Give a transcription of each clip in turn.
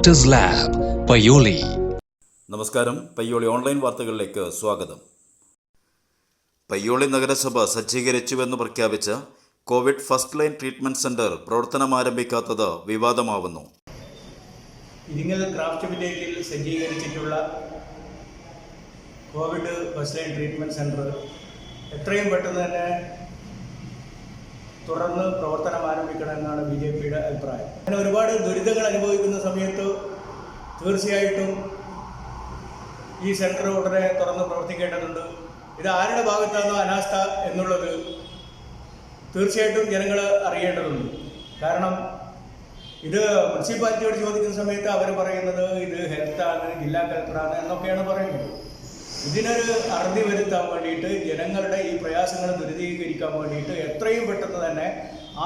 Doctors lab Payyoli. നമസ്കാരം. Payyoli online വാർത്തകളിലേക്ക് സ്വാഗതം. പയ്യോളി നഗരസഭ സജ്ജീകരിച്ചുവെന്ന് പ്രഖ്യാപിച്ച Covid first line treatment centre പ്രവർത്തനം ആരംഭിക്കാത്തത് വിവാദമാവുന്നു. ഇരിങ്ങൽ ക്രാഫ്റ്റ് വില്ലേജിൽ സജ്ജീകരിച്ചിട്ടുള്ള Covid first line treatment centre എത്രയും പെട്ടെന്ന് തന്നെ തുറന്ന് പ്രവർത്തനം ആരംഭിക്കണമെന്നാണ് BJPയുടെ അഭിപ്രായം. അങ്ങനെ ഒരുപാട് ദുരിതങ്ങൾ അനുഭവിക്കുന്ന സമയത്ത് തീർച്ചയായിട്ടും ഈ സെൻറ്റർ ഉടനെ തുറന്ന് പ്രവർത്തിക്കേണ്ടതുണ്ട്. ഇത് ആരുടെ ഭാഗത്താണോ അനാസ്ഥ എന്നുള്ളത് തീർച്ചയായിട്ടും ജനങ്ങൾ അറിയേണ്ടതുണ്ട്. കാരണം ഇത് മുനിസിപ്പാലിറ്റിയോട് ചോദിക്കുന്ന സമയത്ത് അവർ പറയുന്നത് ഇത് ഹെൽത്താണ്, ജില്ലാ കളക്ടറാണ് എന്നൊക്കെയാണ് പറയുന്നത്. ഇതിനൊരു അറുതി വരുത്താൻ വേണ്ടിയിട്ട്, ജനങ്ങളുടെ ഈ പ്രയാസങ്ങൾ ദുരിതീകരിക്കാൻ വേണ്ടിയിട്ട് എത്രയും പെട്ടെന്ന് തന്നെ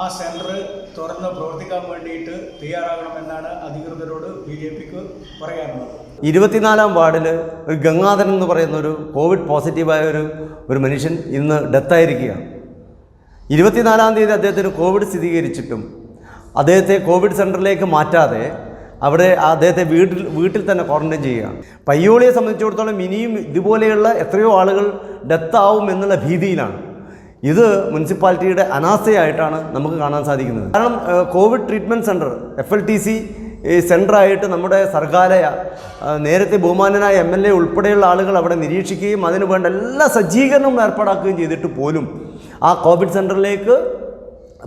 ആ സെൻറ്റർ തുറന്ന് പ്രവർത്തിക്കാൻ വേണ്ടിയിട്ട് തയ്യാറാകണമെന്നാണ് അധികൃതരോട് BJPക്ക് പറയാനുള്ളത്. 24-ാം വാർഡിൽ ഒരു ഗംഗാധരൻ എന്ന് പറയുന്ന ഒരു കോവിഡ് പോസിറ്റീവായ ഒരു മനുഷ്യൻ ഇന്ന് ഡെത്തായിരിക്കുകയാണ്. 24-ാം തീയതി അദ്ദേഹത്തിന് കോവിഡ് സ്ഥിരീകരിച്ചിട്ടും അദ്ദേഹത്തെ കോവിഡ് സെൻറ്ററിലേക്ക് മാറ്റാതെ അവിടെ അദ്ദേഹത്തെ വീട്ടിൽ തന്നെ ക്വാറന്റൈൻ ചെയ്യുകയാണ്. പയ്യോളിയെ സംബന്ധിച്ചിടത്തോളം ഇനിയും ഇതുപോലെയുള്ള എത്രയോ ആളുകൾ ഡെത്താവും എന്നുള്ള ഭീതിയിലാണ്. ഇത് മുനിസിപ്പാലിറ്റിയുടെ അനാസ്ഥയായിട്ടാണ് നമുക്ക് കാണാൻ സാധിക്കുന്നത്. കാരണം കോവിഡ് ട്രീറ്റ്മെൻറ്റ് സെൻറ്റർ FLTC സെൻറ്ററായിട്ട് നമ്മുടെ സർഗാലയ നേരത്തെ ബഹുമാനനായ MLA ഉൾപ്പെടെയുള്ള ആളുകൾ അവിടെ നിരീക്ഷിക്കുകയും അതിനു വേണ്ട എല്ലാ സജ്ജീകരണവും ഏർപ്പാടാക്കുകയും ചെയ്തിട്ട് പോലും ആ കോവിഡ് സെൻറ്ററിലേക്ക്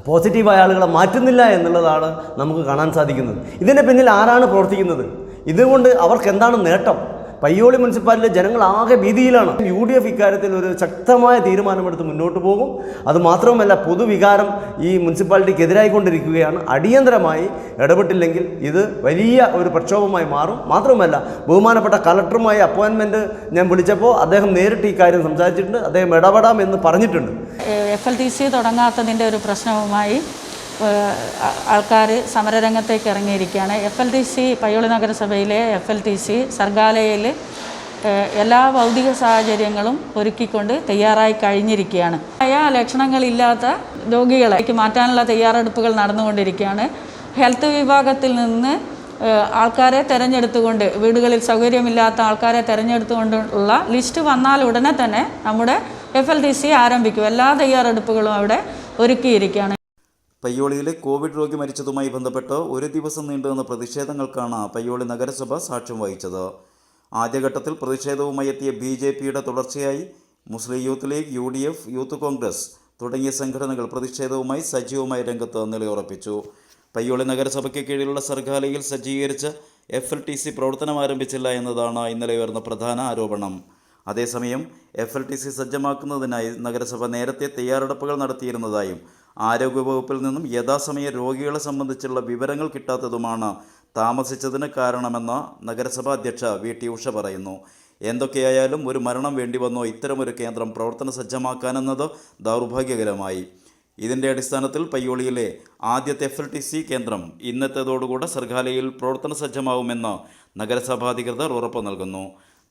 പോസിറ്റീവായ ആളുകളെ മാറ്റുന്നില്ല എന്നുള്ളതാണ് നമുക്ക് കാണാൻ സാധിക്കുന്നത്. ഇതിൻ്റെ പിന്നിൽ ആരാണ് പ്രവർത്തിക്കുന്നത്? ഇതുകൊണ്ട് അവർക്ക് എന്താണ് നേട്ടം? പയ്യോളി മുനിസിപ്പാലിറ്റിയിലെ ജനങ്ങൾ ആകെ ഭീതിയിലാണ്. UDF ഇക്കാര്യത്തിൽ ഒരു ശക്തമായ തീരുമാനമെടുത്ത് മുന്നോട്ട് പോകും. അതുമാത്രവുമല്ല, പൊതുവികാരം ഈ മുനിസിപ്പാലിറ്റിക്ക് എതിരായിക്കൊണ്ടിരിക്കുകയാണ്. അടിയന്തരമായി ഇടപെട്ടില്ലെങ്കിൽ ഇത് വലിയ ഒരു പ്രക്ഷോഭമായി മാറും. മാത്രമല്ല, ബഹുമാനപ്പെട്ട കളക്ടറുമായി അപ്പോയിൻമെൻറ്റ് ഞാൻ വിളിച്ചപ്പോൾ അദ്ദേഹം നേരിട്ട് ഈ കാര്യം സംസാരിച്ചിട്ടുണ്ട്. അദ്ദേഹം ഇടപെടാമെന്ന് പറഞ്ഞിട്ടുണ്ട്. FLTC തുടങ്ങാത്തതിൻ്റെ ഒരു പ്രശ്നവുമായി ആൾക്കാർ സമരരംഗത്തേക്ക് ഇറങ്ങിയിരിക്കുകയാണ്. FLTC പയ്യോളി നഗരസഭയിലെ FLTC സർഗാലയയിൽ എല്ലാ ഭൗതിക സാഹചര്യങ്ങളും ഒരുക്കിക്കൊണ്ട് തയ്യാറായി കഴിഞ്ഞിരിക്കുകയാണ്. ലക്ഷണങ്ങളില്ലാത്ത രോഗികളേക്ക് മാറ്റാനുള്ള തയ്യാറെടുപ്പുകൾ നടന്നുകൊണ്ടിരിക്കുകയാണ്. ഹെൽത്ത് വിഭാഗത്തിൽ നിന്ന് ആൾക്കാരെ തിരഞ്ഞെടുത്തുകൊണ്ട്, വീടുകളിൽ സൗകര്യമില്ലാത്ത ആൾക്കാരെ തിരഞ്ഞെടുത്തുകൊണ്ടുള്ള ലിസ്റ്റ് വന്നാൽ ഉടനെ തന്നെ നമ്മുടെ FLTC ആരംഭിക്കും. എല്ലാ തയ്യാറെടുപ്പുകളും അവിടെ ഒരുക്കിയിരിക്കുകയാണ്. പയ്യോളിയിലെ കോവിഡ് രോഗി മരിച്ചതുമായി ബന്ധപ്പെട്ട് ഒരു ദിവസം നീണ്ടുനിന്ന പ്രതിഷേധങ്ങൾക്കാണ് പയ്യോളി നഗരസഭ സാക്ഷ്യം വഹിച്ചത്. ആദ്യഘട്ടത്തിൽ പ്രതിഷേധവുമായി എത്തിയ BJPയുടെ തുടർച്ചയായി Muslim Youth League, UDF, Youth Congress തുടങ്ങിയ സംഘടനകൾ പ്രതിഷേധവുമായി സജീവമായി രംഗത്ത് നിലയുറപ്പിച്ചു. പയ്യോളി നഗരസഭയ്ക്ക് കീഴിലുള്ള സർഗാലയിൽ സജ്ജീകരിച്ച FLTC പ്രവർത്തനം ആരംഭിച്ചില്ല എന്നതാണ് ഇന്നലെ ഉയർന്ന പ്രധാന ആരോപണം. അതേസമയം FLTC സജ്ജമാക്കുന്നതിനായി നഗരസഭ നേരത്തെ തയ്യാറെടുപ്പുകൾ നടത്തിയിരുന്നതായും ആരോഗ്യവകുപ്പിൽ നിന്നും യഥാസമയം രോഗികളെ സംബന്ധിച്ചുള്ള വിവരങ്ങൾ കിട്ടാത്തതുമാണ് താമസിച്ചതിന് കാരണമെന്ന് നഗരസഭാ അധ്യക്ഷ VT ഉഷ പറയുന്നു. എന്തൊക്കെയായാലും ഒരു മരണം വേണ്ടി വന്നോ ഇത്തരമൊരു കേന്ദ്രം പ്രവർത്തന സജ്ജമാക്കാനെന്നത് ദൗർഭാഗ്യകരമായി. ഇതിൻ്റെ അടിസ്ഥാനത്തിൽ പയ്യോളിയിലെ ആദ്യത്തെ FLTC കേന്ദ്രം ഇന്നത്തേതോടുകൂടെ സർഗാലയിൽ പ്രവർത്തന സജ്ജമാവുമെന്ന് നഗരസഭാ അധികൃതർ ഉറപ്പു നൽകുന്നു.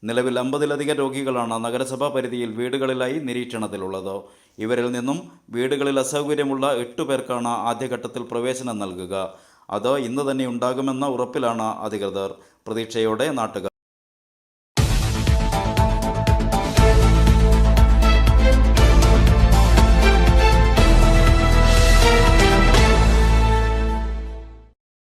നിലവിൽ 50-ലധികം രോഗികളാണ് നഗരസഭാ പരിധിയിൽ വീടുകളിലായി നിരീക്ഷണത്തിലുള്ളത്. ഇവരിൽ നിന്നും വീടുകളിൽ അസൗകര്യമുള്ള 8 പേർക്കാണ് ആദ്യഘട്ടത്തിൽ പ്രവേശനം നൽകുക. അത് ഇന്ന് തന്നെ ഉണ്ടാകുമെന്ന ഉറപ്പിലാണ് അധികൃതർ. പ്രതീക്ഷയോടെ നാട്ടുകാർ.